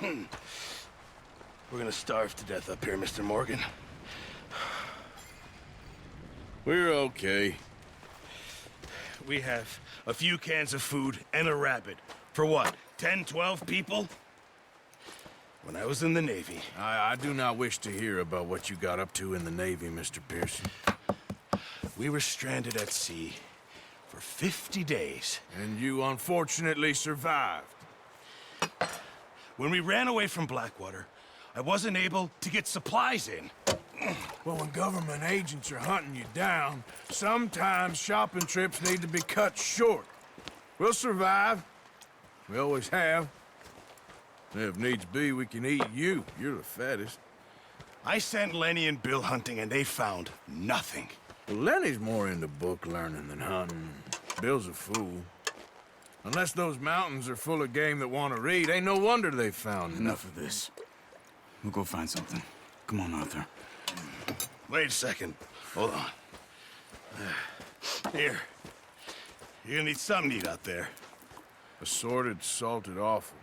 We're gonna starve to death up here, Mr. Morgan. We're okay. We have a few cans of food and a rabbit. For what, 10, 12 people? When I was in the Navy... I do not wish to hear about what you got up to in the Navy, Mr. Pearson. We were stranded at sea for 50 days. And you unfortunately survived. When we ran away from Blackwater, I wasn't able to get supplies in. Well, when government agents are hunting you down, sometimes shopping trips need to be cut short. We'll survive. We always have. If needs be, we can eat you. You're the fattest. I sent Lenny and Bill hunting, and they found nothing. Well, Lenny's more into book learning than hunting. Bill's a fool. Unless those mountains are full of game that want to read, ain't no wonder they found Enough of this. We'll go find something. Come on, Arthur. Wait a second. Hold on. Here. You're gonna need something to eat out there. Assorted, salted offal.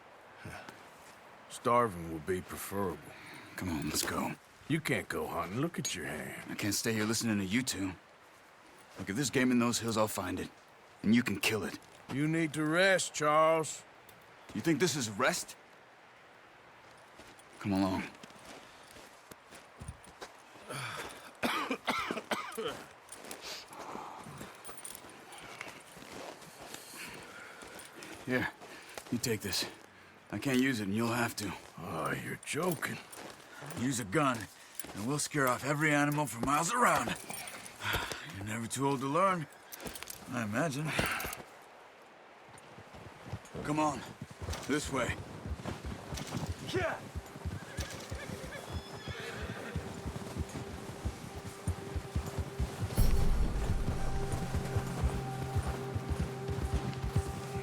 Starving will be preferable. Come on, let's go. You can't go hunting. Look at your hand. I can't stay here listening to you two. Look, if there's game in those hills, I'll find it. And you can kill it. You need to rest, Charles. You think this is rest? Come along. Here, you take this. I can't use it, and you'll have to. Oh, you're joking. Use a gun, and we'll scare off every animal for miles around. You're never too old to learn, I imagine. Come on, this way. Yeah.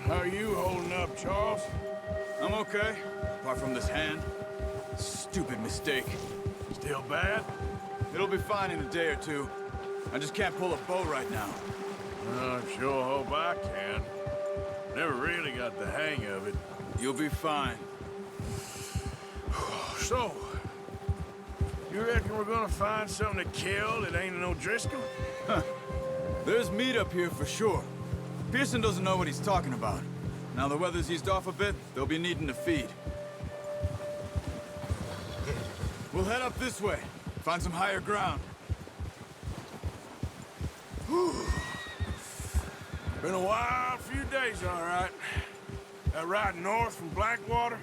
How are you holding up, Charles? I'm okay, apart from this hand. Stupid mistake. Still bad? It'll be fine in a day or two. I just can't pull a bow right now. I sure hope I can. Never really got the hang of it. You'll be fine. So, you reckon we're gonna find something to kill that ain't no Driscoll? There's meat up here for sure. Pearson doesn't know what he's talking about. Now the weather's eased off a bit, they'll be needing to feed. We'll head up this way, find some higher ground. Been a wild few days, all right. That ride north from Blackwater,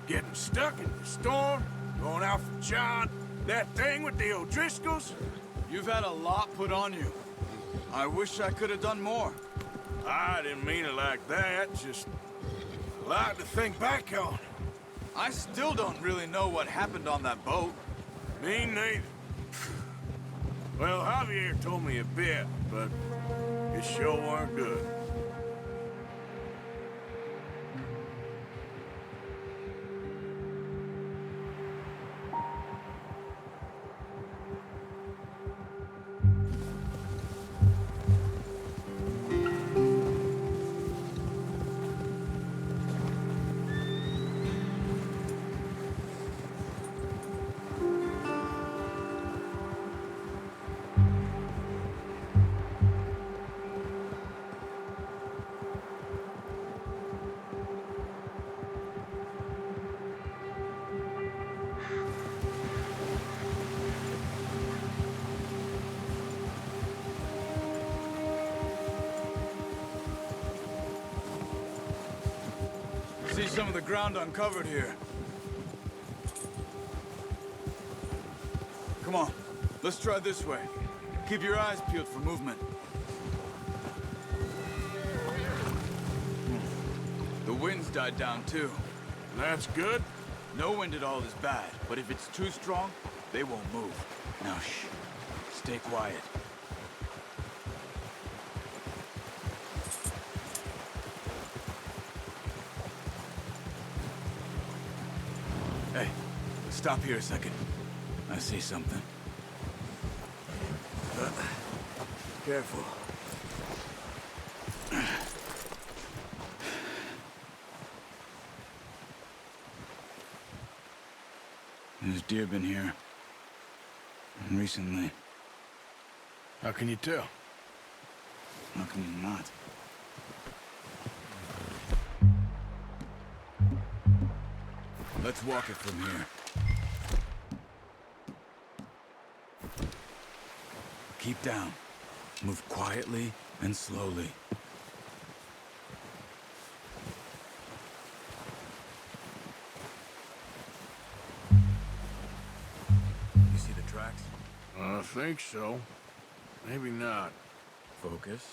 getting stuck in the storm, going out for John, that thing with the O'Driscolls. You've had a lot put on you. I wish I could have done more. I didn't mean it like that, just a lot to think back on. I still don't really know what happened on that boat. Me neither. Well, Javier told me a bit, but it sure weren't good. See some of the ground uncovered here. Come on, let's try this way. Keep your eyes peeled for movement. The wind's died down too. That's good. No wind at all is bad, but if it's too strong, they won't move. Now shh, stay quiet. Hey, stop here a second. I see something. Careful. There's deer been here. And recently. How can you tell? How can you not? Let's walk it from here. Keep down. Move quietly and slowly. You see the tracks? I think so. Maybe not. Focus.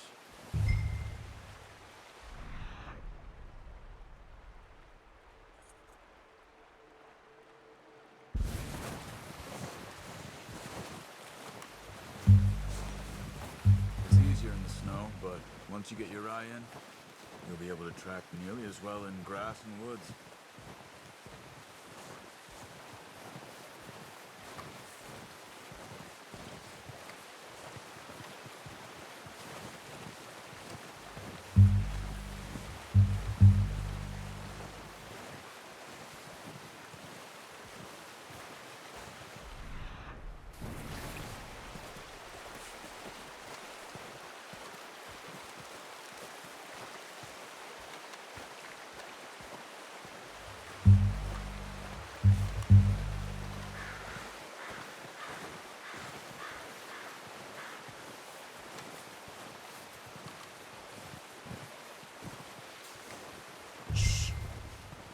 It's easier in the snow, but once you get your eye in, you'll be able to track nearly as well in grass and woods.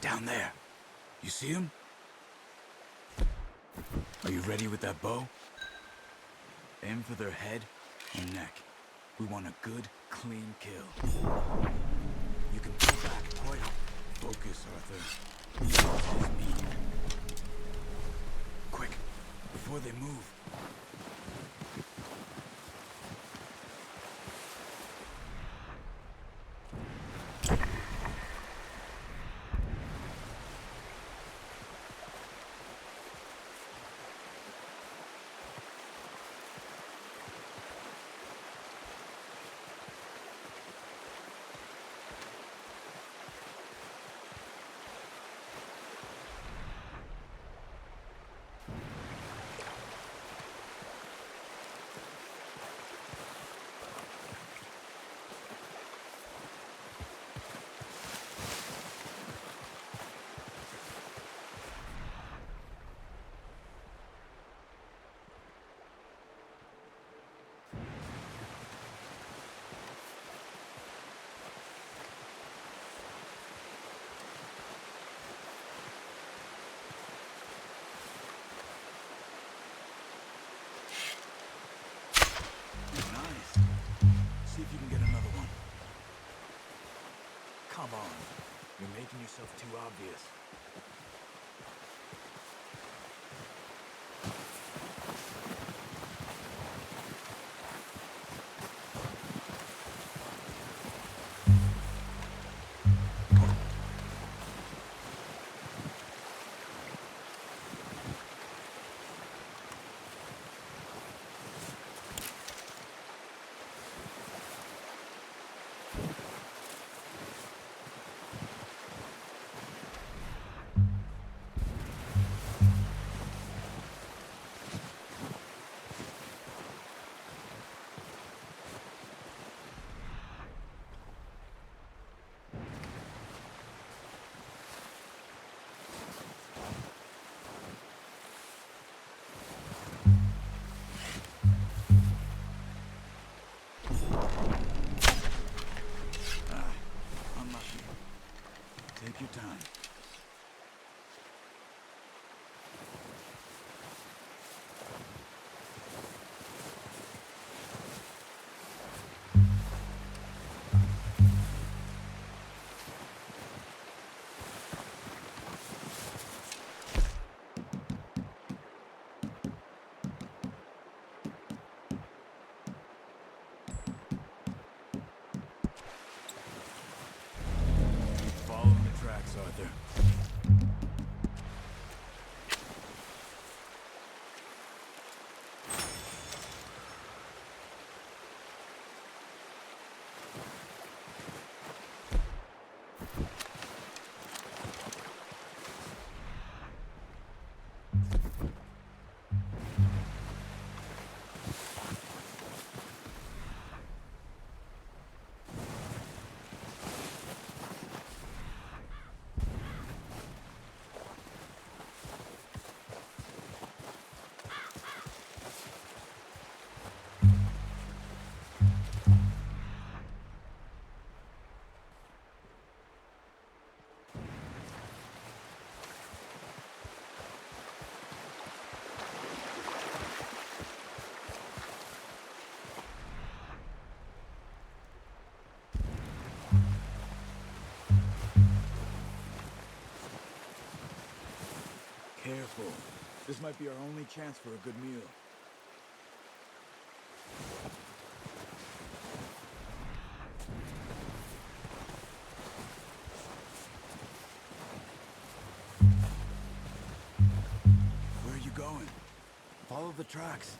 Down there. You see him? Are you ready with that bow? Aim for their head and neck. We want a good, clean kill. You can pull back quite hard. Focus, Arthur. Use his meat. Quick, before they move. Nice. See if you can get another one. Come on. You're making yourself too obvious. Careful. This might be our only chance for a good meal. Where are you going? Follow the tracks.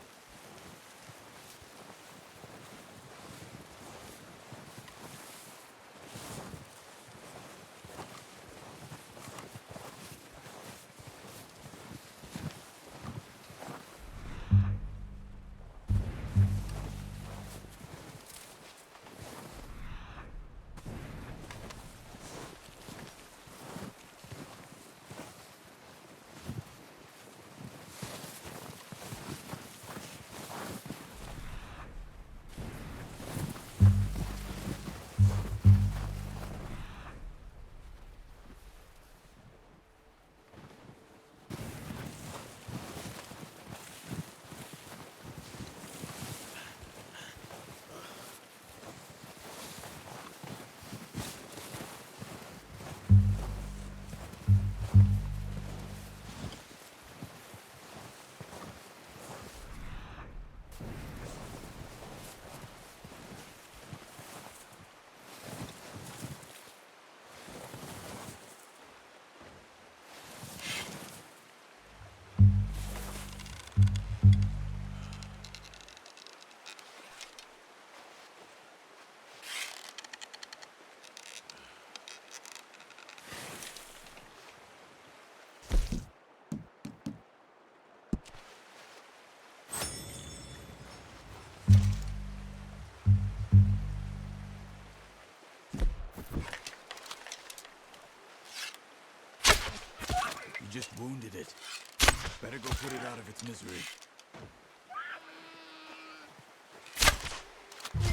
You just wounded it. Better go put it out of its misery.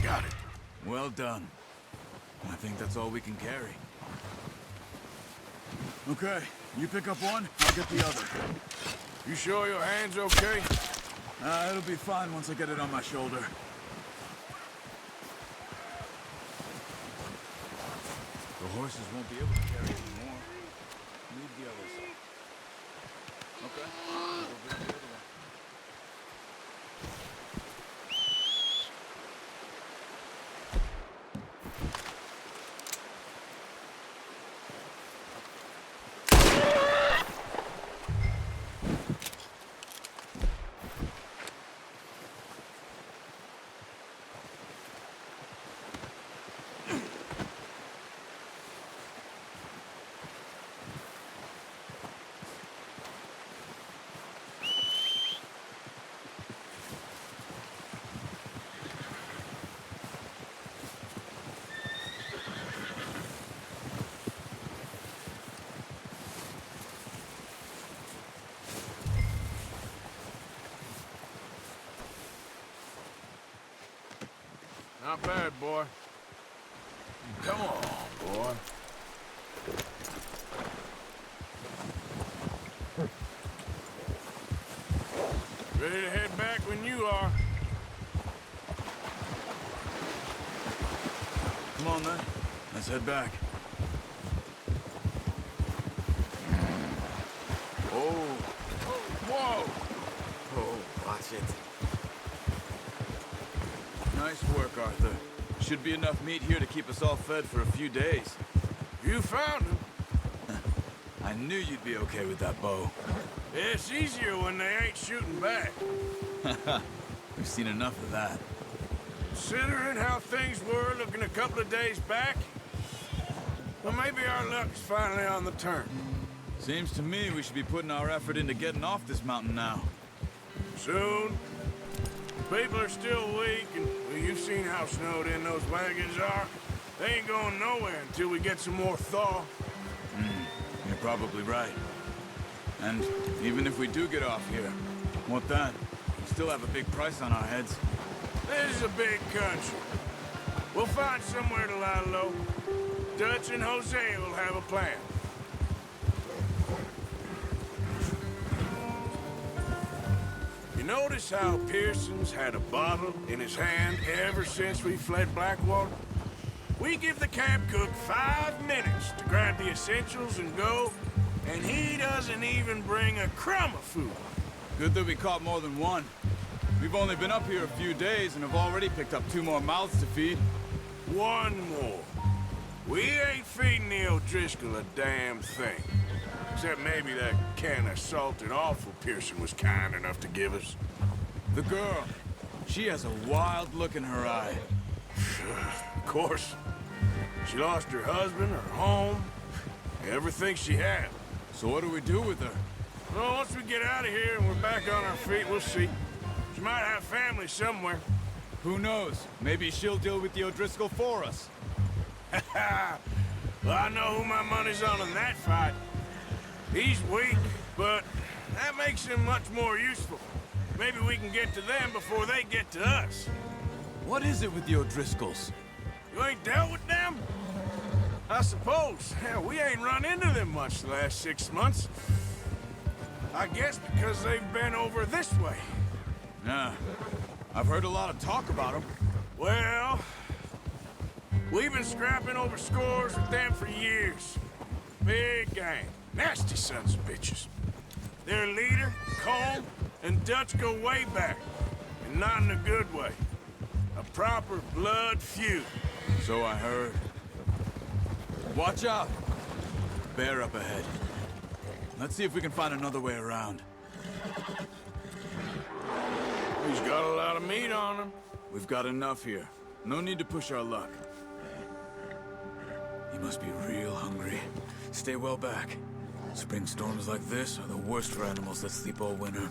Got it. Well done. I think that's all we can carry. Okay, you pick up one, I'll get the other. You sure your hand's okay? It'll be fine once I get it on my shoulder. The horses won't be able to carry it anymore. Leave the others. Okay, I'll go bring the other one. Not bad, boy. Come on, boy. Ready to head back when you are. Come on then, let's head back. Oh, Whoa! oh, watch it. Nice work, Arthur. Should be enough meat here to keep us all fed for a few days. You found him. I knew you'd be okay with that bow. It's easier when they ain't shooting back. We've seen enough of that. Considering how things were looking a couple of days back, well, maybe our luck's finally on the turn. Seems to me we should be putting our effort into getting off this mountain now. Soon. People are still weak, and well, you've seen how snowed in those wagons are. They ain't going nowhere until we get some more thaw. You're probably right. And even if we do get off here, what then? We still have a big price on our heads. This is a big country. We'll find somewhere to lie low. Dutch and Jose will have a plan. You notice how Pearson's had a bottle in his hand ever since we fled Blackwater? We give the camp cook 5 minutes to grab the essentials and go, and he does doesn't even bring a crumb of food. Good that we caught more than one. We've only been up here a few days and have already picked up 2 more mouths to feed. One more. We ain't feeding the O'Driscoll a damn thing. Except maybe that can of salted offal Pearson was kind enough to give us. The girl, she has a wild look in her eye. Of course. She lost her husband, her home, everything she had. So what do we do with her? Well, once we get out of here and we're back on our feet, we'll see. She might have family somewhere. Who knows? Maybe she'll deal with the O'Driscoll for us. Well, I know who my money's on in that fight. He's weak, but that makes him much more useful. Maybe we can get to them before they get to us. What is it with the O'Driscolls? You ain't dealt with them? I suppose. Hell, we ain't run into them much the last 6 months. I guess because they've been over this way. Yeah, I've heard a lot of talk about them. Well, we've been scrapping over scores with them for years. Big gang. Nasty sons of bitches. Their leader, Cole, and Dutch go way back. And not in a good way. A proper blood feud. So I heard. Watch out! Bear up ahead. Let's see if we can find another way around. He's got a lot of meat on him. We've got enough here. No need to push our luck. He must be real hungry. Stay well back. Spring storms like this are the worst for animals that sleep all winter.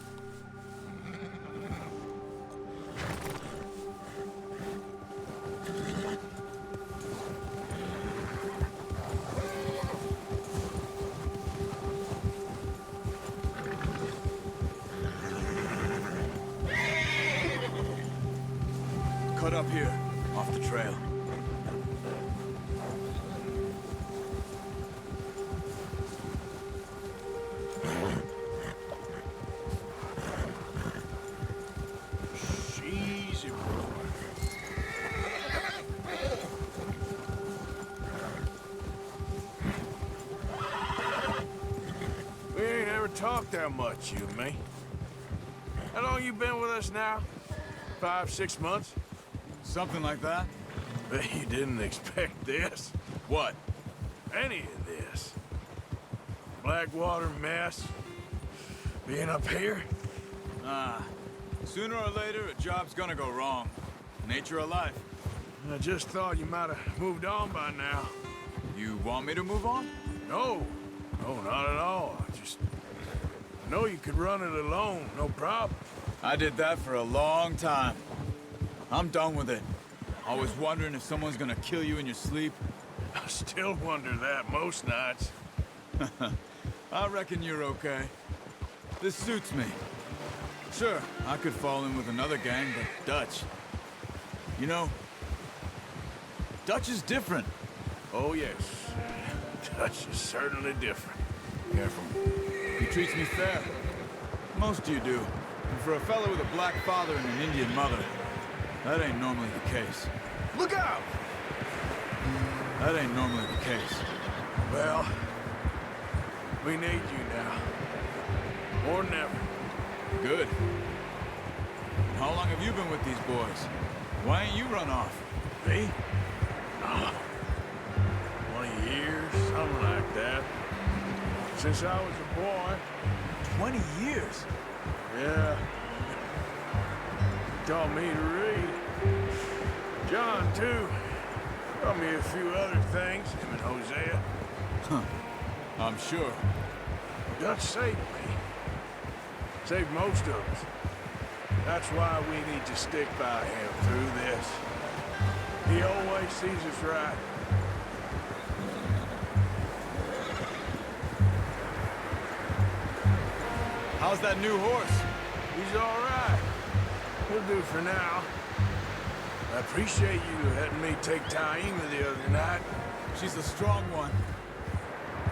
Cut up here, off the trail. Easy, boy. We ain't ever talked that much, you and me. How long you been with us now? 5, 6 months? Something like that? Bet you didn't expect this. What? Any of this. Blackwater mess. Being up here? Sooner or later, a job's gonna go wrong. Nature of life. I just thought you might have moved on by now. You want me to move on? No. No, not at all. I know you could run it alone, no problem. I did that for a long time. I'm done with it. Always wondering if someone's gonna kill you in your sleep. I still wonder that most nights. I reckon you're okay. This suits me. Sure, I could fall in with another gang, but Dutch... You know, Dutch is different. Oh, yes. Dutch is certainly different. Careful. He treats me fair. Most of you do. And for a fellow with a black father and an Indian mother, that ain't normally the case. Look out! That ain't normally the case. Well, we need you now. More than ever. Good. How long have you been with these boys? Why ain't you run off? Me? Oh, 20 years, something like that. Since I was a boy. 20 years? Yeah. He taught me to read. John, too. Taught me a few other things, him and Hosea. Huh. I'm sure. Dutch saved me. Saved most of us. That's why we need to stick by him through this. He always sees us right. How's that new horse? He's all right. He'll do for now. I appreciate you letting me take Taima the other night. She's a strong one.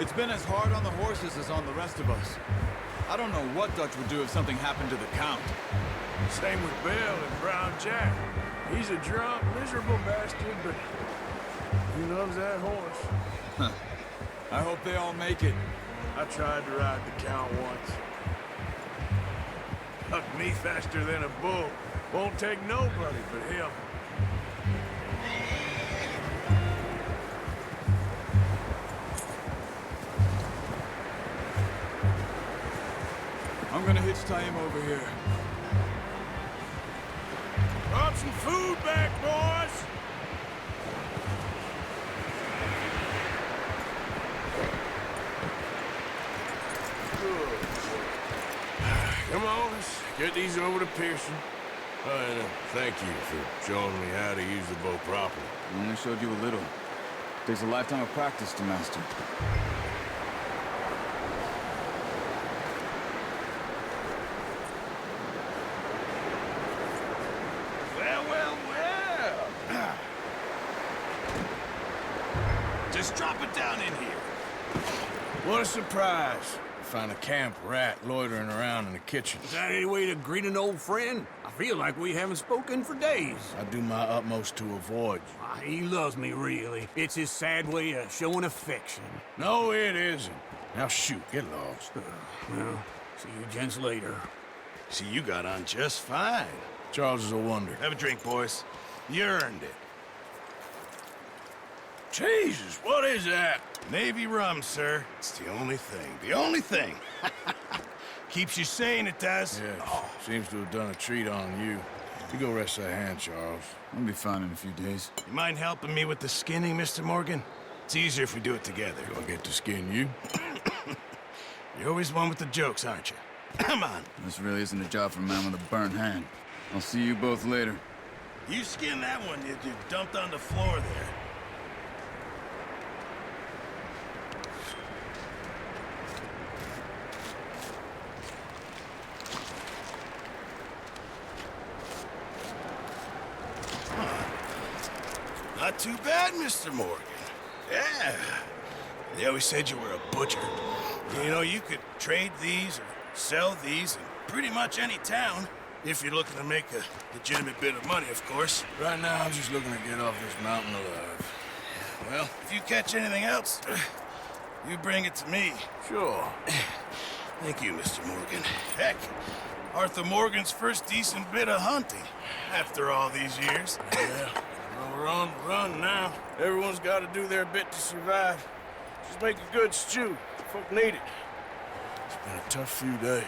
It's been as hard on the horses as on the rest of us. I don't know what Dutch would do if something happened to the Count. Same with Bill and Brown Jack. He's a drunk, miserable bastard, but he loves that horse. Huh. I hope they all make it. I tried to ride the Count once. Hucked me faster than a bull. Won't take nobody but him. I'm gonna hitch-tie him over here. Brought some food back, boys! Good. Come on, let's get these over to Pearson. And thank you for showing me how to use the bow properly. I only showed you a little. Takes a lifetime of practice to master. Well. Just drop it down in here. What a surprise. Find a camp rat loitering around in the kitchen. Is that any way to greet an old friend? I feel like we haven't spoken for days. I do my utmost to avoid you. He loves me, really. It's his sad way of showing affection. No, it isn't. Now shoot, get lost. Well, see you gents later. See, you got on just fine. Charles is a wonder. Have a drink, boys. You earned it. Jesus, what is that? Navy rum, sir. It's the only thing. The only thing. Keeps you sane, it does. Yes, seems to have done a treat on you. You go rest that hand, Charles. I'll be fine in a few days. You mind helping me with the skinning, Mr. Morgan? It's easier if we do it together. Do I get to skin you? You're always one with the jokes, aren't you? Come on. This really isn't a job for a man with a burnt hand. I'll see you both later. You skin that one you dumped on the floor there. Not too bad, Mr. Morgan. Yeah. They always said you were a butcher. You know, you could trade these or sell these in pretty much any town, if you're looking to make a legitimate bit of money, of course. Right now, I'm just looking to get off this mountain alive. Well, if you catch anything else, you bring it to me. Sure. Thank you, Mr. Morgan. Heck, Arthur Morgan's first decent bit of hunting after all these years. Yeah. Well, we're on the run now. Everyone's got to do their bit to survive. Just make a good stew. Folk need it. It's been a tough few days.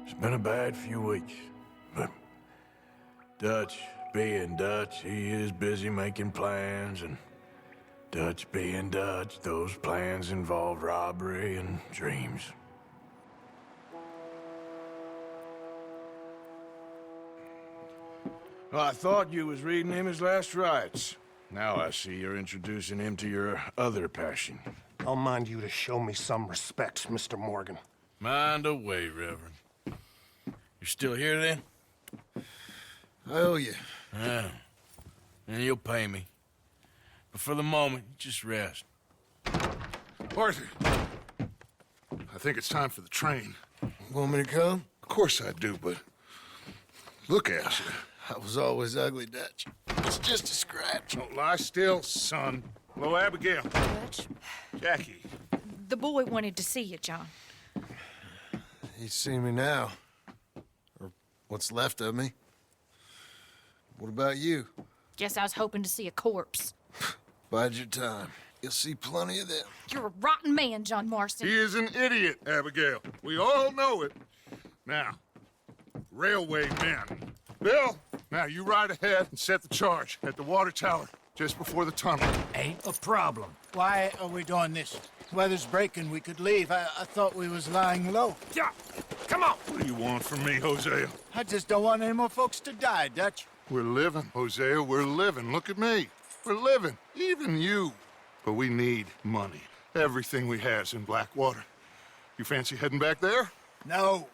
It's been a bad few weeks, but Dutch being Dutch, he is busy making plans, and Dutch being Dutch, those plans involve robbery and dreams. Well, I thought you was reading him his last rites. Now I see you're introducing him to your other passion. I'll mind you to show me some respect, Mr. Morgan. Mind away, Reverend. You're still here, then? I owe you. Yeah. And you'll pay me. But for the moment, just rest. Arthur, I think it's time for the train. Want me to come? Of course I do, but look at you. I was always ugly, Dutch. It's just a scratch. Don't lie still, son. Hello, Abigail. Dutch, Jackie. the boy wanted to see you, John. He's seen me now. Or what's left of me. What about you? Guess I was hoping to see a corpse. Bide your time. You'll see plenty of them. You're a rotten man, John Marston. He is an idiot, Abigail. We all know it. Now, railway men. Bill, now you ride ahead and set the charge at the water tower just before the tunnel. Ain't a problem. Why are we doing this? Weather's breaking. We could leave. I thought we was lying low. Yeah, come on. What do you want from me, Hosea? I just don't want any more folks to die, Dutch. We're living, Hosea. We're living. Look at me. We're living. Even you. But we need money. Everything we has in Blackwater. You fancy heading back there? No.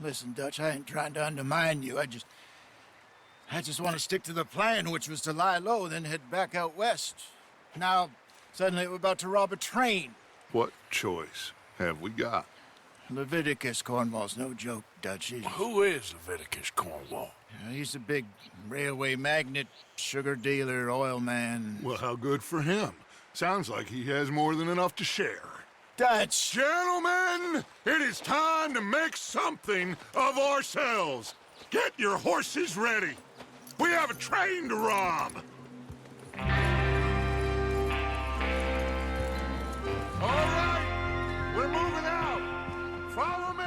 Listen, Dutch, I ain't trying to undermine you. I just want to stick to the plan, which was to lie low, then head back out west. Now, suddenly we're about to rob a train. What choice have we got? Leviticus Cornwall's no joke, Dutch. Who is Leviticus Cornwall? He's a big railway magnate, sugar dealer, oil man. Well, how good for him. Sounds like he has more than enough to share. Dutch! Gentlemen, it is time to make something of ourselves. Get your horses ready. We have a train to rob. All right, we're moving out. Follow me.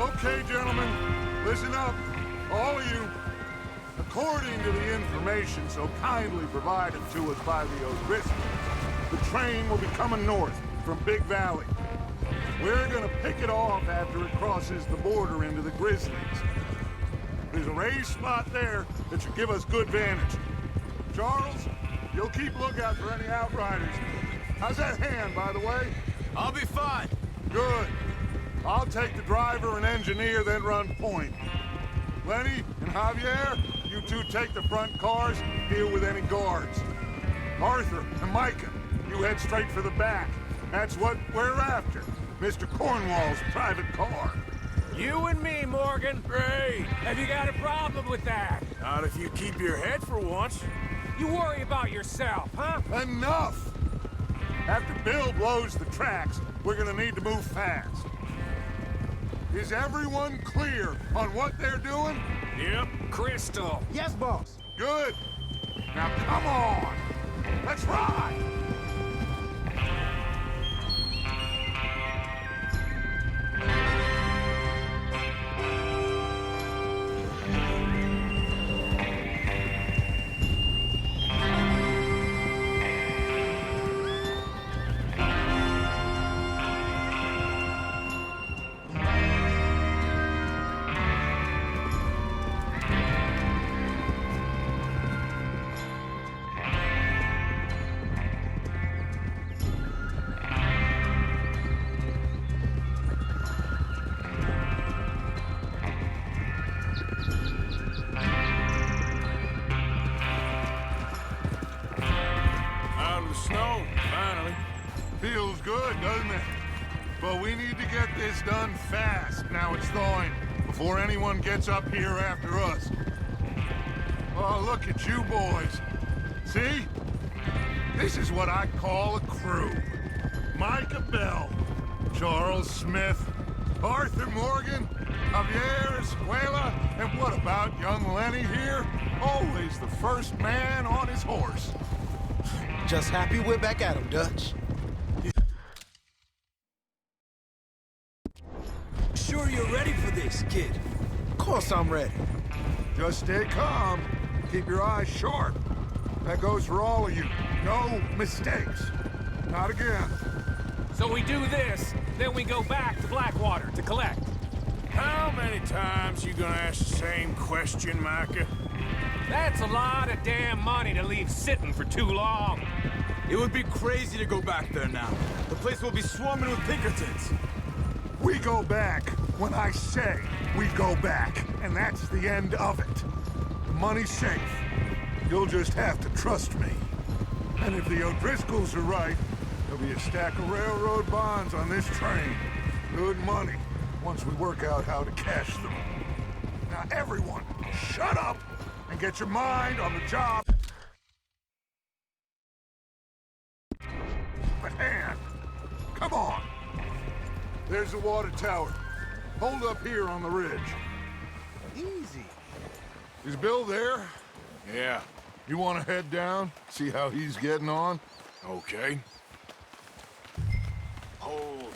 Okay, gentlemen, listen up, all of you. According to the information so kindly provided to us by the O'Driscolls, the train will be coming north from Big Valley. We're gonna pick it off after it crosses the border into the Grizzlies. There's a raised spot there that should give us good vantage. Charles, you'll keep lookout for any outriders. How's that hand, by the way? I'll be fine. Good. I'll take the driver and engineer, then run point. Lenny and Javier, you two take the front cars, deal with any guards. Arthur and Micah, you head straight for the back. That's what we're after. Mr. Cornwall's private car. You and me, Morgan. Great. Have you got a problem with that? Not if you keep your head for once. You worry about yourself, huh? Enough! After Bill blows the tracks, we're gonna need to move fast. Is everyone clear on what they're doing? Yep. Crystal. Yes, boss. Good. Now come on. Let's ride. Out of the snow, finally. Feels good, doesn't it? But we need to get this done fast. Now it's thawing, before anyone gets up here after us. Oh, look at you boys. See? This is what I call a crew. Micah Bell, Charles Smith, Arthur Morgan, Javier Escuela, and what about young Lenny here? Always the first man on his horse. Just happy we're back at him, Dutch. Sure you're ready for this, kid? Of course I'm ready. Just stay calm. Keep your eyes sharp. That goes for all of you. No mistakes. Not again. So we do this, then we go back to Blackwater to collect. How many times you gonna ask the same question, Micah? That's a lot of damn money to leave sitting for too long. It would be crazy to go back there now. The place will be swarming with Pinkertons. We go back when I say we go back, and that's the end of it. The money's safe. You'll just have to trust me. And if the O'Driscolls are right, there'll be a stack of railroad bonds on this train. Good money, once we work out how to cash them. Now everyone, shut up and get your mind on the job. But hand, come on. There's the water tower. Hold up here on the ridge. Easy. Is Bill there? Yeah. You want to head down, see how he's getting on? Okay. Hold.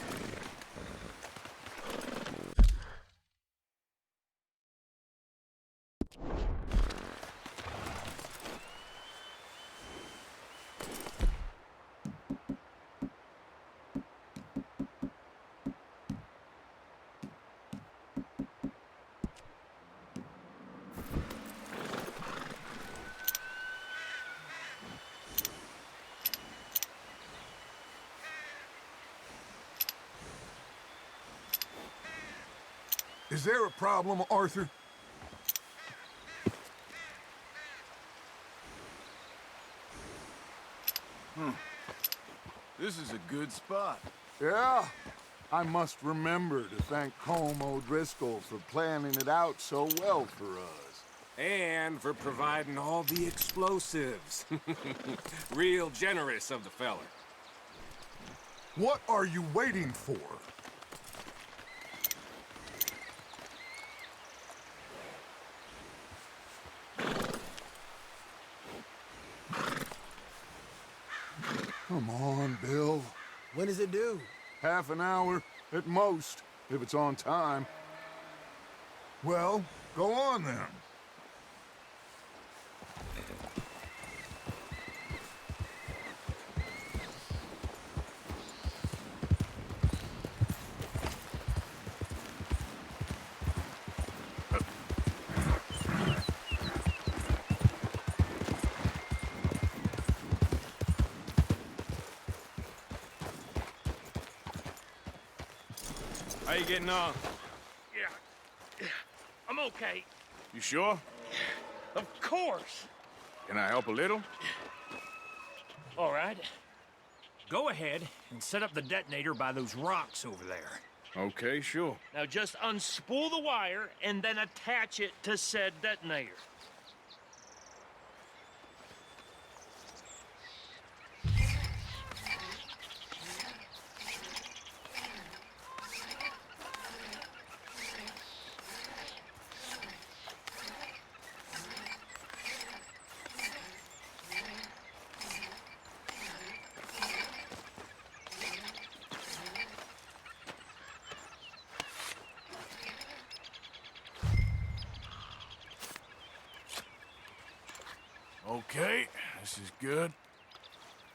Is there a problem, Arthur? This is a good spot. Yeah. I must remember to thank Colm O'Driscoll for planning it out so well for us. And for providing all the explosives. Real generous of the fella. What are you waiting for? Come on, Bill. When does it due? Half an hour, at most, if it's on time. Well, go on then. How you getting on? Yeah, I'm okay. You sure? Of course. Can I help a little? All right. Go ahead and set up the detonator by those rocks over there. Okay, sure. Now just unspool the wire and then attach it to said detonator. Okay, this is good.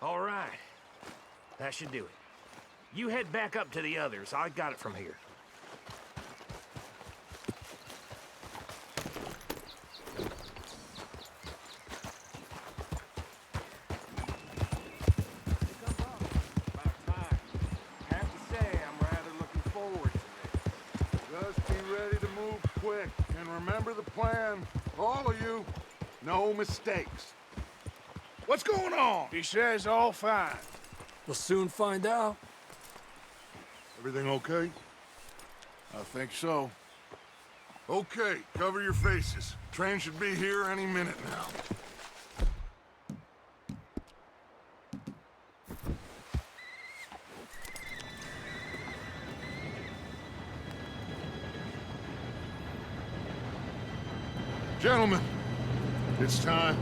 All right. That should do it. You head back up to the others. I got it from here. About time. Have to say, I'm rather looking forward to this. Just be ready to move quick, and remember the plan. All of you, no mistakes. What's going on? He says all fine. We'll soon find out. Everything okay? I think so. Okay, cover your faces. Train should be here any minute now. Gentlemen, it's time.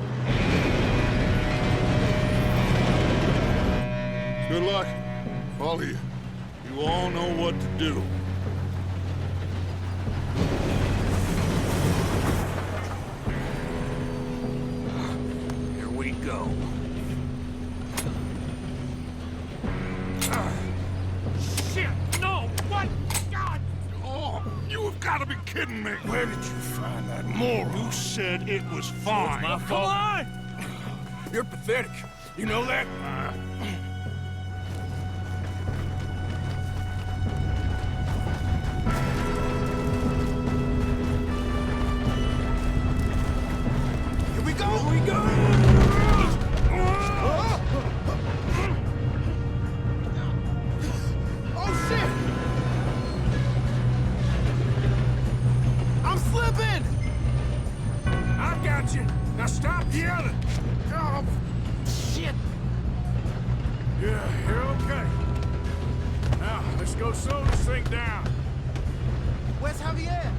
Good luck, all of you. You all know what to do. Here we go. Shit! No! What? God! Oh, you have got to be kidding me. Where did you find that moron? You said it was fine. My fault. Come on! You're pathetic. You know that? Here we go! Here we go! Oh, shit! I'm slipping! I got you. Now stop yelling. Oh, Shit! yeah, you're okay. Now, let's go slow this thing down. Where's Javier?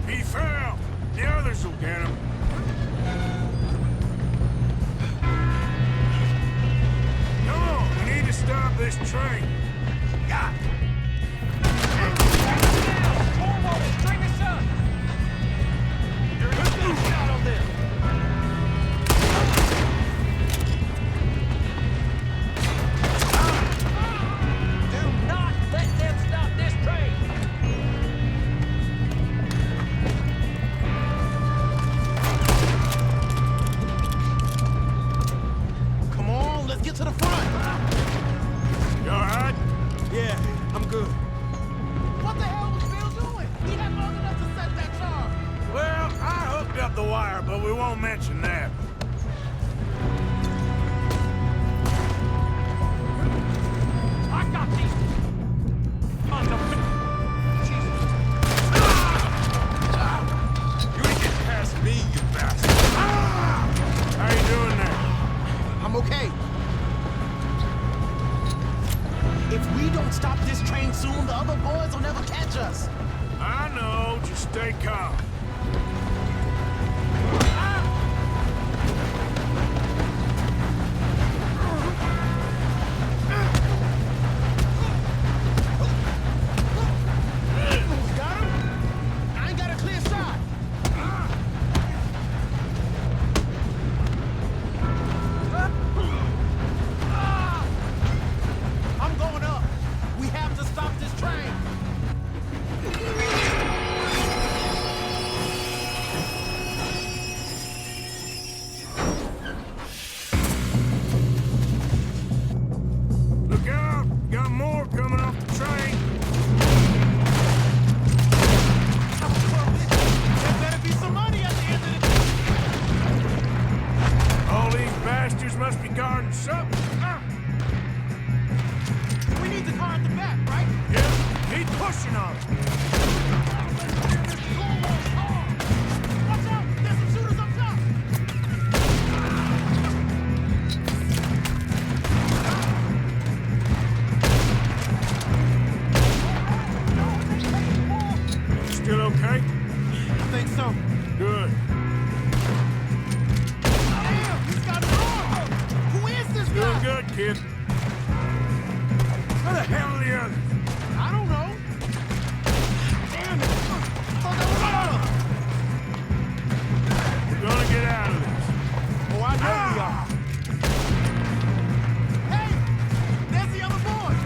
He fell. The others will get him. Come on, we need to stop this train. Foremost, bring us up! You're a good shot on this! Do not let them stop this train! Come on, let's get to the front! You all right? Yeah, I'm good. What the hell was Bill but we won't mention that. I got these. You ain't getting past me, you bastard! How you doing there? I'm okay. If we don't stop this train soon, the other boys will never catch us. I know, just stay calm. Got him? I ain't got a clear shot. I'm going up. We have to stop this train. Look out! Got more coming off the train. There better be some money at the end of the... All these bastards must be guarding something. We need the car at the back, right? Yeah, keep pushing on it. Watch out! There's some shooters up top! Still okay? I think so. Good. Damn, he's got an arm! Who is this Doing guy? good, kid. Where the hell are the others? I don't know. Damn it! I thought that was We're gonna get out of this. Oh, I know we are. Hey! There's the other boys!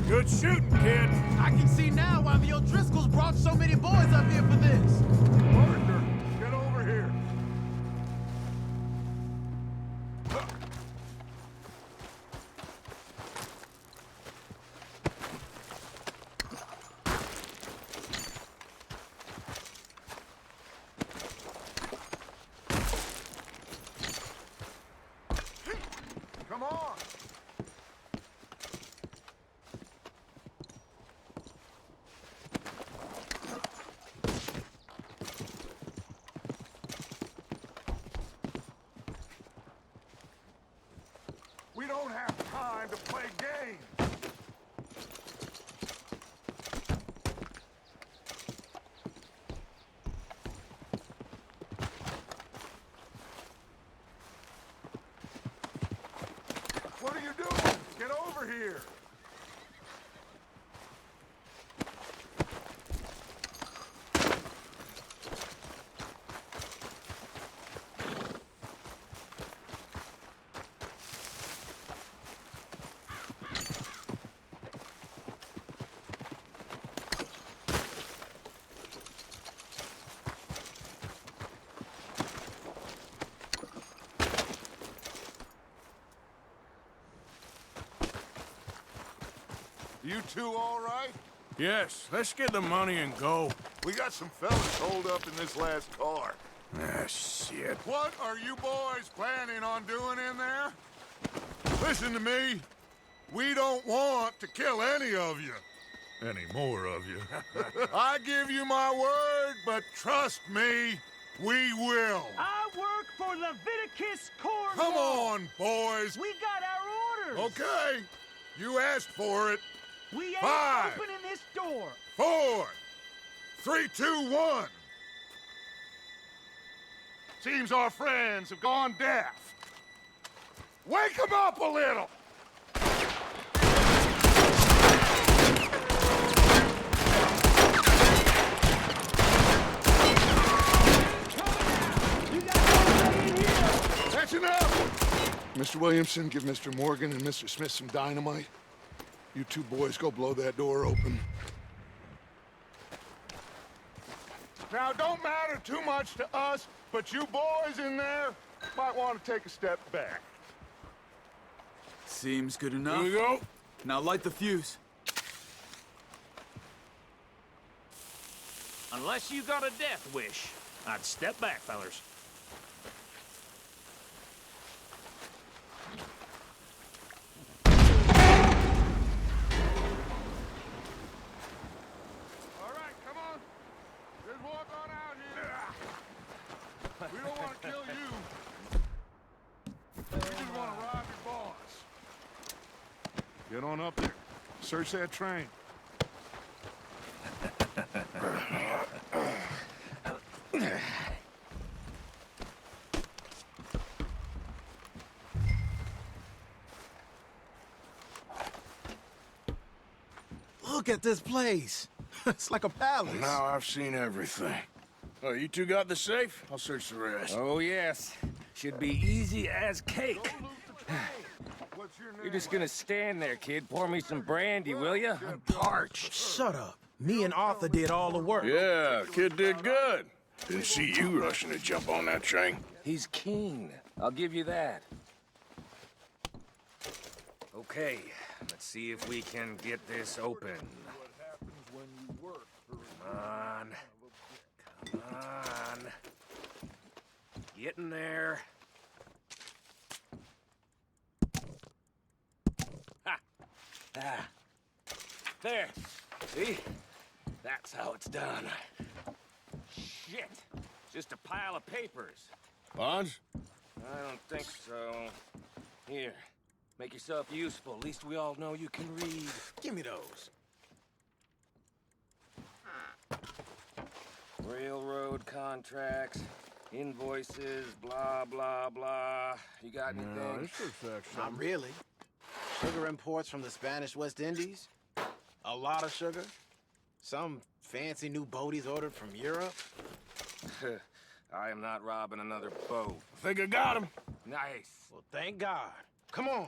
Good shooting, kid. I can see now why the O'Driscolls brought so many boys up here for this. Parker, get over here. Come on! We don't have time to play games. What are you doing? Get over here. You two all right? Yes, let's get the money and go. We got some fellas holed up in this last car. Ah, shit. What are you boys planning on doing in there? Listen to me. We don't want to kill any of you. Any more of you. I give you my word, but trust me, we will. I work for Leviticus Corps. Come on, boys. We got our orders. Okay. You asked for it. We ain't 5, opening this door. 4, 3, 2, 1. Seems our friends have gone deaf. Wake them up a little. That's enough! Mr. Williamson, give Mr. Morgan and Mr. Smith some dynamite. You two boys go blow that door open. Now, it don't matter too much to us, But you boys in there might want to take a step back. Seems good enough. Here we go. Now light the fuse. Unless you got a death wish, I'd step back, fellers. All right, come on. Just walk on out here. We don't want to kill you. We just want to rob your boss. Get on up there. Search that train. Look at this place. It's like a palace. Now I've seen everything. Oh, you two got the safe? I'll search the rest. Oh, yes. Should be easy as cake. What's your name? You're just gonna stand there, kid. Pour me some brandy, will you? I'm parched. Shut up. Me and Arthur did all the work. Yeah, kid did good. Didn't see you rushing to jump on that train. He's keen. I'll give you that. Okay, let's see if we can get this open. Come on. Come on. Get in there. Ha! Ah. There. See? That's how it's done. Shit. Just a pile of papers. Bonds? I don't think so. Here. Make yourself useful. At least we all know you can read. Give me those. Railroad contracts, invoices, blah, blah, blah. You got anything? Not really. Sugar imports from the Spanish West Indies. A lot of sugar. Some fancy new boaties ordered from Europe. I am not robbing another boat. I think I got him. Nice. Well, thank God. Come on.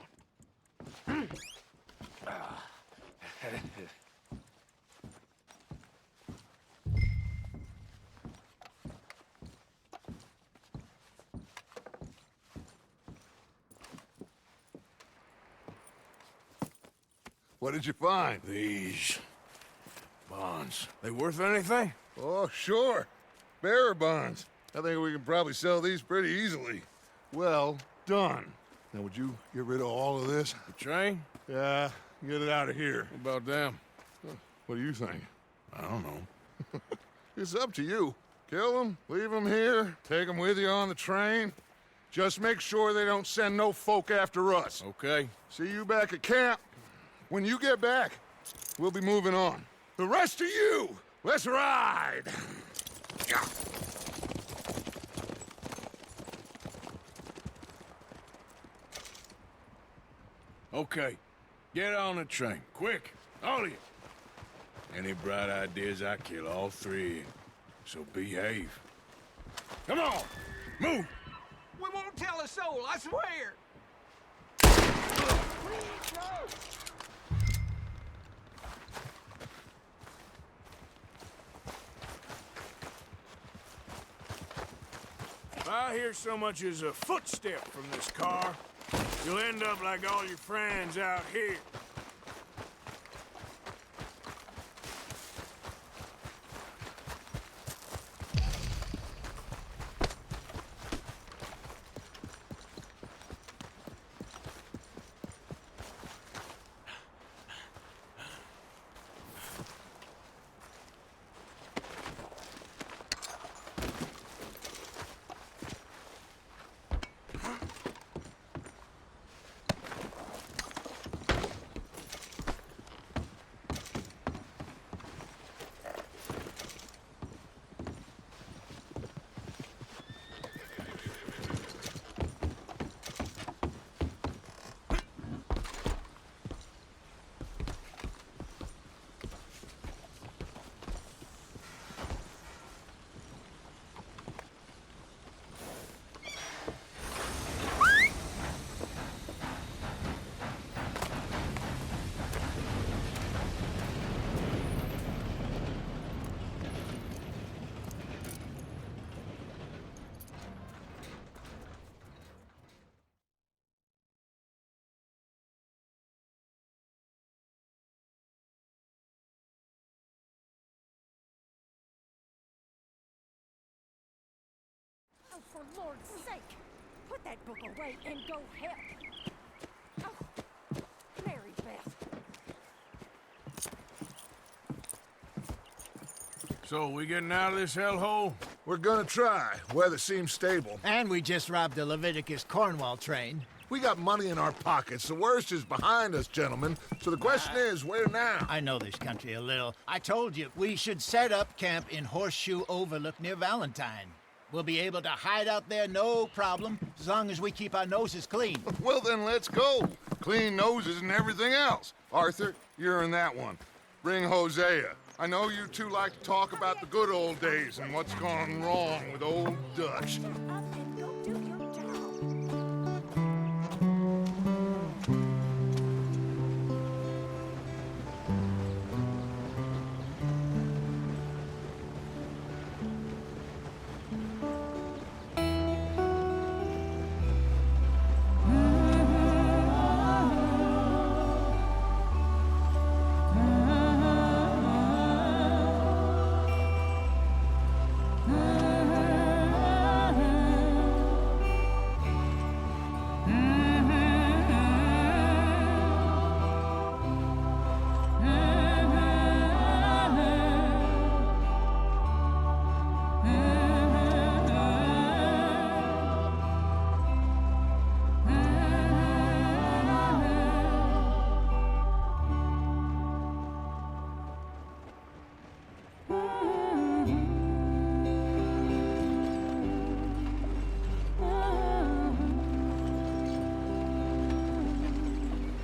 What did you find? These bonds. They worth anything? Oh, sure. Bearer bonds. I think we can probably sell these pretty easily. Well done. Now, would you get rid of all of this? The train? Yeah, get it out of here. What about them? What do you think? I don't know. It's up to you. Kill them, leave them here, take them with you on the train. Just make sure they don't send no folk after us. Okay. See you back at camp. When you get back, we'll be moving on. The rest of you, let's ride! Okay. Get on the train. Quick. All of you. Any bright ideas, I kill all three of you. So behave. Come on! Move! We won't tell a soul, I swear. If I hear so much as a footstep from this car, you'll end up like all your friends out here. Lord's sake! Put that book away and go help! Oh, Mary Beth. So, we getting out of this hellhole? We're gonna try. Weather seems stable. And we just robbed the Leviticus Cornwall train. We got money in our pockets. The worst is behind us, gentlemen. So the question is, where now? I know this country a little. I told you, we should set up camp in Horseshoe Overlook near Valentine. We'll be able to hide out there, no problem, as long as we keep our noses clean. Well, then let's go. Clean noses and everything else. Arthur, you're in that one. Bring Hosea. I know you two like to talk about the good old days and what's gone wrong with old Dutch.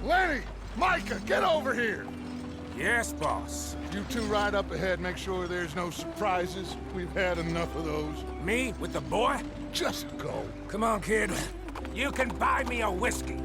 Lenny! Micah, get over here! Yes, boss. You two ride up ahead, make sure there's no surprises. We've had enough of those. Me with the boy? Just go. Come on, kid. You can buy me a whiskey.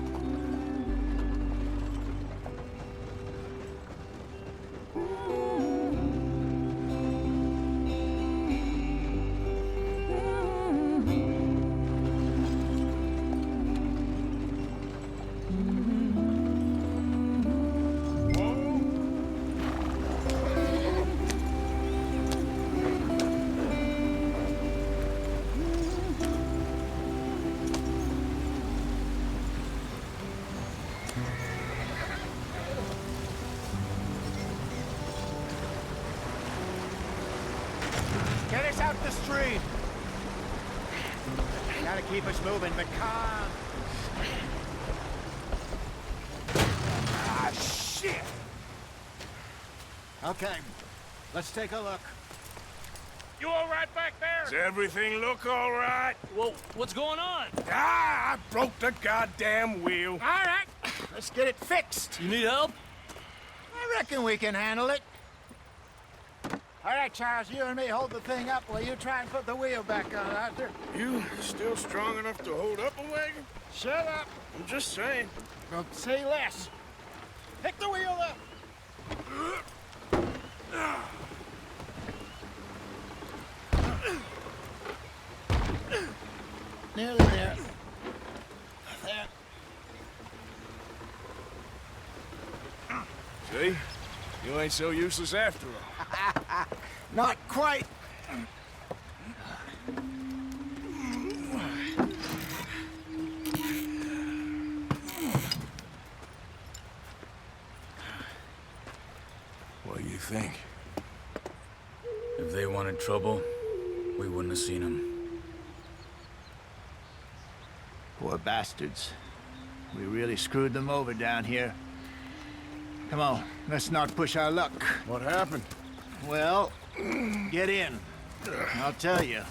Get us out the street! Gotta keep us moving, but calm. Ah, shit! Okay, let's take a look. You all right back there? Does everything look all right? Well, what's going on? Ah, I broke the goddamn wheel. All right, let's get it fixed. You need help? I reckon we can handle it. All right, Charles, you and me hold the thing up while you try and put the wheel back on, Arthur. You still strong enough to hold up a wagon? Shut up. I'm just saying. Well, say less. Pick the wheel up. Nearly there. There. See? You ain't so useless after all. Not quite. What do you think? If they wanted trouble, we wouldn't have seen them. Poor bastards. We really screwed them over down here. Come on, let's not push our luck. What happened? Well, get in. I'll tell you.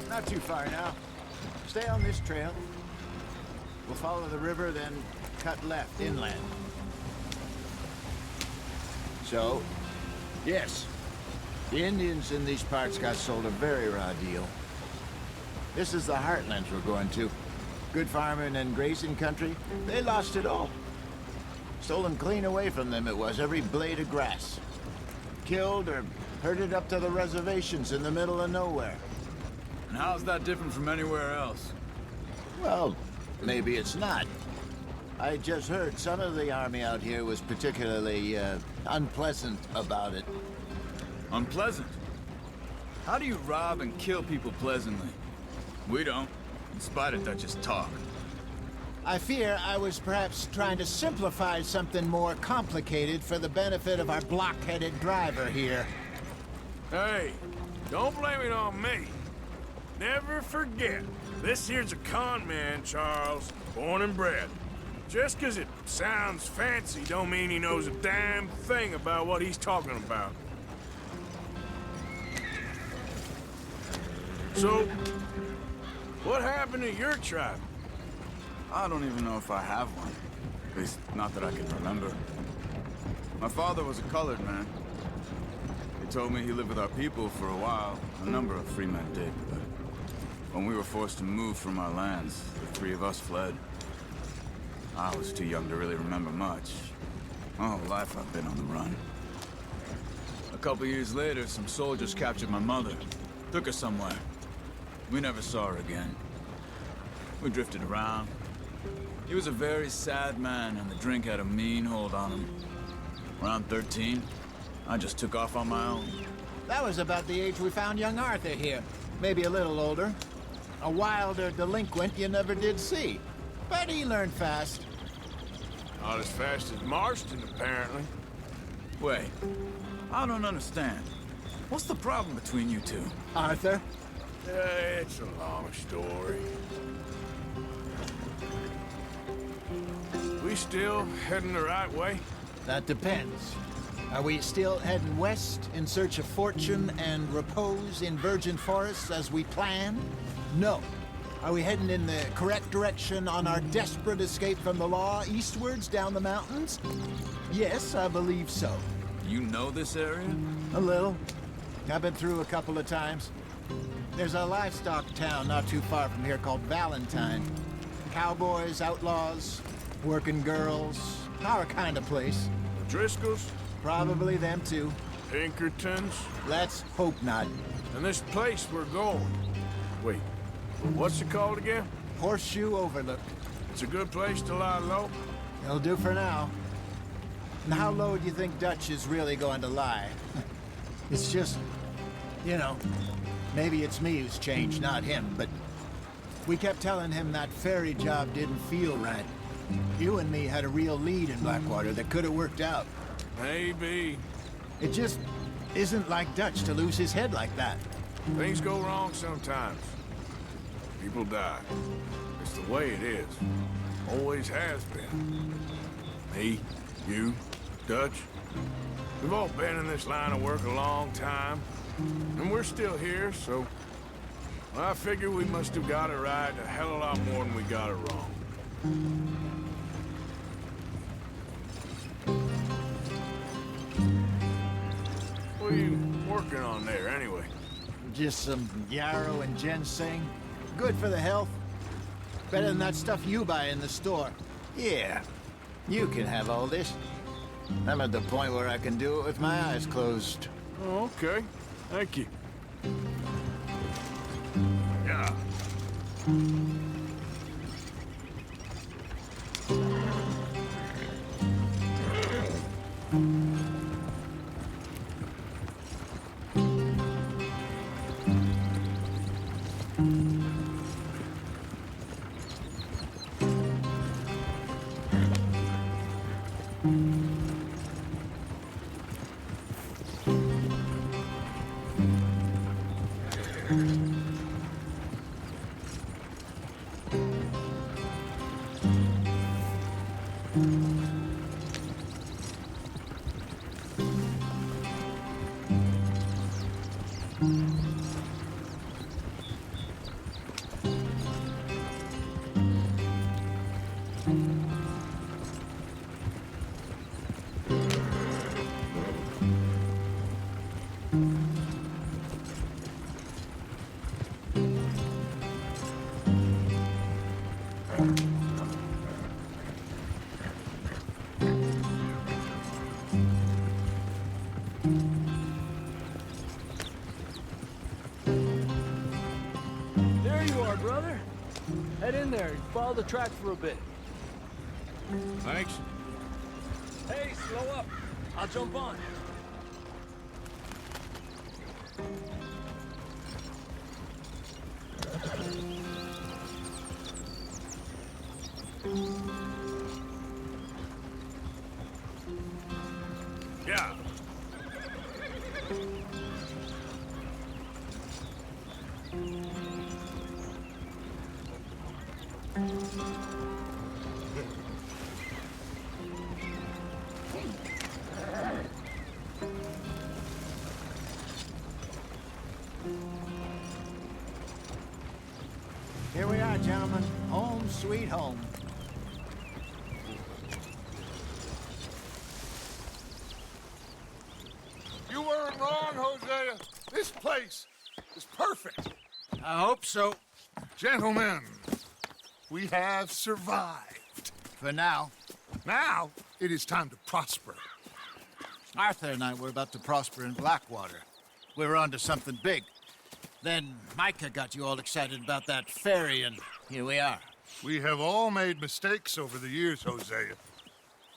Not too far now. Stay on this trail. We'll follow the river, then cut left inland. So, yes, the Indians in these parts got sold a very raw deal. This is the heartlands we're going to. Good farming and grazing country, they lost it all. Stolen clean away from them it was, every blade of grass. Killed or herded up to the reservations in the middle of nowhere. And how's that different from anywhere else? Well, maybe it's not. I just heard some of the army out here was particularly, unpleasant about it. Unpleasant? How do you rob and kill people pleasantly? We don't, in spite of Dutch's talk. I fear I was perhaps trying to simplify something more complicated for the benefit of our block-headed driver here. Hey, don't blame it on me. Never forget, this here's a con man, Charles, born and bred. Just 'cause it sounds fancy don't mean he knows a damn thing about what he's talking about. So, what happened to your tribe? I don't even know if I have one. At least, not that I can remember. My father was a colored man. He told me he lived with our people for a while. A number of free men did, but when we were forced to move from our lands, the three of us fled. I was too young to really remember much. My whole life I've been on the run. A couple years later, some soldiers captured my mother. Took her somewhere. We never saw her again. We drifted around. He was a very sad man, and the drink had a mean hold on him. Around 13, I just took off on my own. That was about the age we found young Arthur here. Maybe a little older. A wilder delinquent you never did see. But he learned fast. Not as fast as Marston, apparently. Wait, I don't understand. What's the problem between you two? Arthur? It's a long story. We still heading the right way? That depends. Are we still heading west in search of fortune and repose in virgin forests as we planned? No. Are we heading in the correct direction on our desperate escape from the law eastwards down the mountains? Yes, I believe so. You know this area? A little. I've been through a couple of times. There's a livestock town not too far from here called Valentine. Cowboys, outlaws, working girls, our kind of place. Driscoll's? Probably them too. Pinkertons? Let's hope not. And this place we're going. Wait, what's it called again? Horseshoe Overlook. It's a good place to lie low? It'll do for now. And how low do you think Dutch is really going to lie? It's just, you know, maybe it's me who's changed, not him, but we kept telling him that ferry job didn't feel right. You and me had a real lead in Blackwater that could have worked out. Maybe. It just isn't like Dutch to lose his head like that. Things go wrong sometimes. People die. It's the way it is. Always has been. Me, you, Dutch. We've all been in this line of work a long time. And we're still here, so... well, I figure we must have got it right a hell of a lot more than we got it wrong. What are you working on there, anyway? Just some yarrow and ginseng. Good for the health. Better than that stuff you buy in the store. Yeah, you can have all this. I'm at the point where I can do it with my eyes closed. Oh, okay. Thank you. Yeah. There you are, brother. Head in there and follow the track for a bit. Thanks. Hey, slow up. I'll jump on. Yeah. Here we are, gentlemen. Home sweet home. You weren't wrong, Hosea. This place is perfect. I hope so. Gentlemen, we have survived. For now. Now, it is time to prosper. Arthur and I were about to prosper in Blackwater. We were onto something big. Then Micah got you all excited about that ferry, and here we are. We have all made mistakes over the years, Hosea.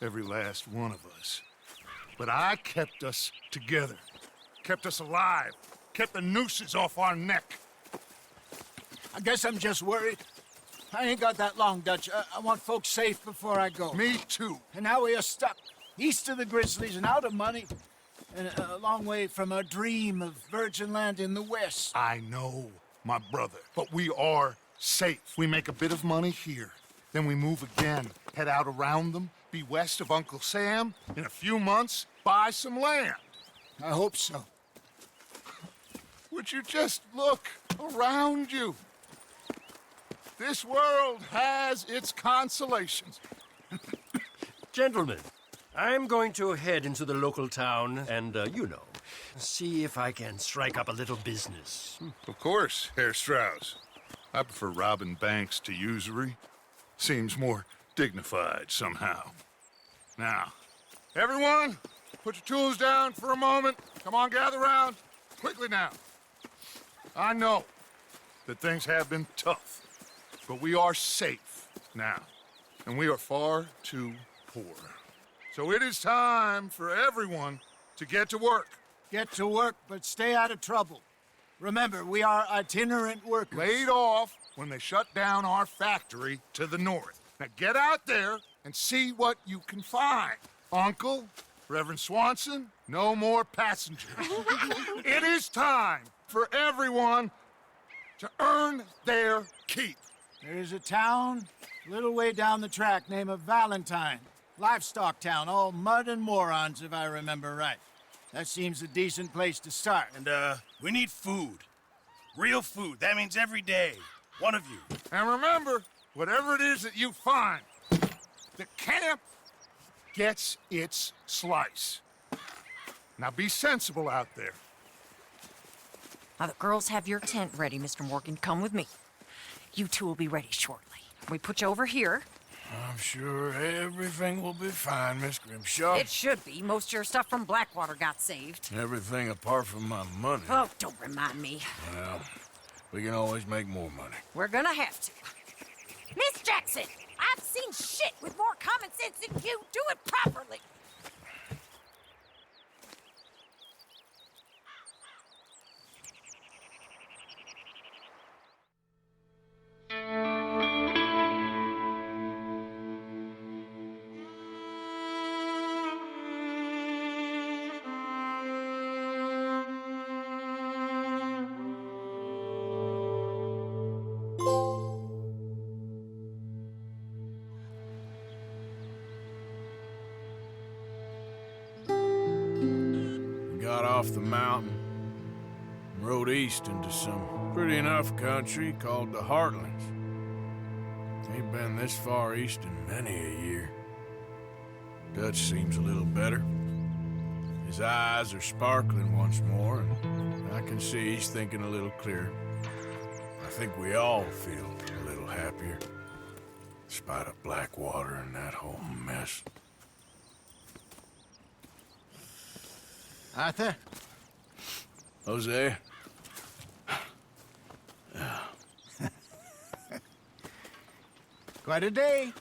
Every last one of us. But I kept us together. Kept us alive. Kept the nooses off our neck. I guess I'm just worried. I ain't got that long, Dutch. I want folks safe before I go. Me too. And now we are stuck, east of the Grizzlies and out of money, and a long way from our dream of virgin land in the west. I know, my brother, but we are safe. We make a bit of money here, then we move again, head out around them, be west of Uncle Sam, in a few months, buy some land. I hope so. Would you just look around you? This world has its consolations. Gentlemen, I'm going to head into the local town and, see if I can strike up a little business. Of course, Herr Strauss. I prefer robbing banks to usury. Seems more dignified somehow. Now, everyone, put your tools down for a moment. Come on, gather round. Quickly now. I know that things have been tough, but we are safe now, and we are far too poor. So it is time for everyone to get to work. Get to work, but stay out of trouble. Remember, we are itinerant workers. Laid off when they shut down our factory to the north. Now get out there and see what you can find. Uncle, Reverend Swanson, no more passengers. It is time for everyone to earn their keep. There's a town a little way down the track named Valentine. Livestock town, all mud and morons, if I remember right. That seems a decent place to start. And, we need food. Real food. That means every day. One of you. And remember, whatever it is that you find, the camp gets its slice. Now be sensible out there. Now, the girls have your tent ready, Mr. Morgan. Come with me. You two will be ready shortly. We put you over here. I'm sure everything will be fine, Miss Grimshaw. It should be. Most of your stuff from Blackwater got saved. Everything apart from my money. Oh, don't remind me. Well, we can always make more money. We're gonna have to. Miss Jackson, I've seen shit with more common sense than you. Do it properly. Got off the mountain and rode east into some pretty enough country called the Heartlands. Ain't been this far east in many a year. Dutch seems a little better. His eyes are sparkling once more, and I can see he's thinking a little clearer. I think we all feel a little happier, in spite of Blackwater and that whole mess. Arthur? Jose? Quite a day.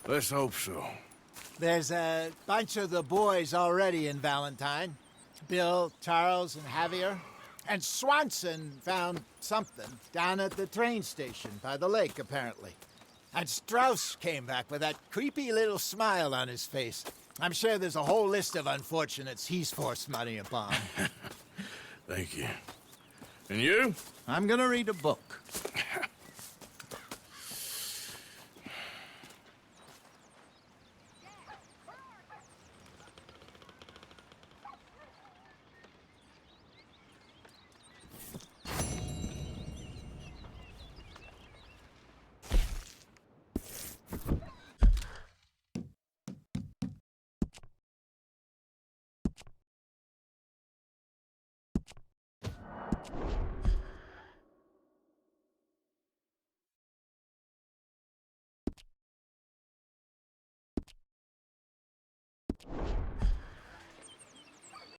Let's hope so. There's a bunch of the boys already in Valentine. Bill, Charles, and Javier. And Swanson found something down at the train station by the lake, apparently. And Strauss came back with that creepy little smile on his face. I'm sure there's a whole list of unfortunates he's forced money upon. Thank you. And you? I'm gonna read a book.